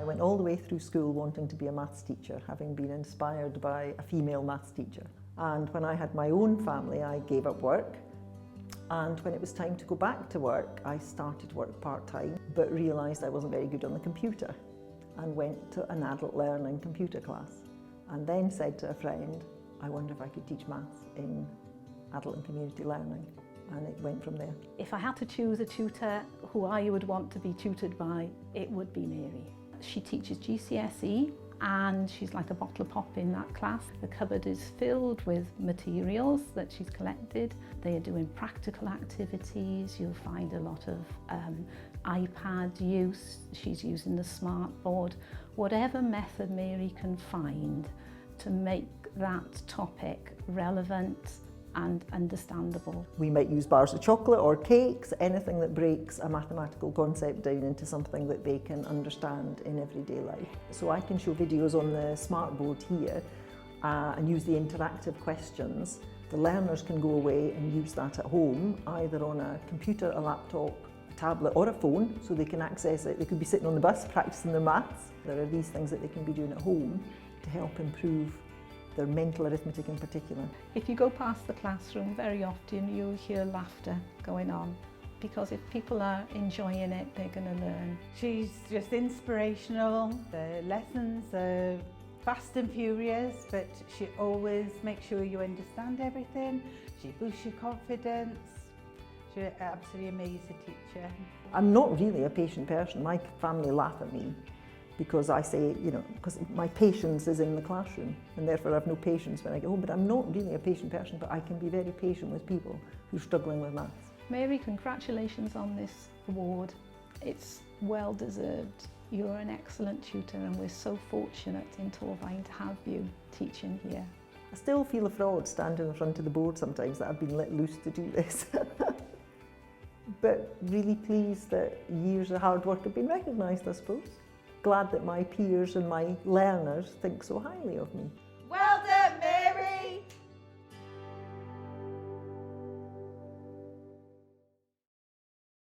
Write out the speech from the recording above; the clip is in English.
I went all the way through school wanting to be a maths teacher, having been inspired by a female maths teacher. And when I had my own family, I gave up work. And when it was time to go back to work, I started work part-time, but realised I wasn't very good on the computer and went to an adult learning computer class. And then said to a friend, I wonder if I could teach maths in adult and community learning. And it went from there. If I had to choose a tutor who I would want to be tutored by, it would be Mary. She teaches GCSE and she's like a bottle of pop in that class. The cupboard is filled with materials that she's collected. They are doing practical activities. You'll find a lot of iPad use. She's using the smart board. Whatever method Mary can find to make that topic relevant and understandable. We might use bars of chocolate or cakes, anything that breaks a mathematical concept down into something that they can understand in everyday life. So I can show videos on the smart board here and use the interactive questions. The learners can go away and use that at home, either on a computer, a laptop, a tablet or a phone, so they can access it. They could be sitting on the bus practicing their maths. There are these things that they can be doing at home to help improve their mental arithmetic in particular. If you go past the classroom, very often you'll hear laughter going on, because if people are enjoying it, they're going to learn. She's just inspirational. The lessons are fast and furious, but she always makes sure you understand everything. She boosts your confidence. She's an absolutely amazing teacher. I'm not really a patient person. My family laugh at me because I say, because my patience is in the classroom and therefore I have no patience when I get home. But I'm not really a patient person, but I can be very patient with people who are struggling with maths. Mary, congratulations on this award. It's well deserved. You're an excellent tutor and we're so fortunate in Torfaen to have you teaching here. I still feel a fraud standing in front of the board sometimes that I've been let loose to do this. But really pleased that years of hard work have been recognised, I suppose. Glad that my peers and my learners think so highly of me.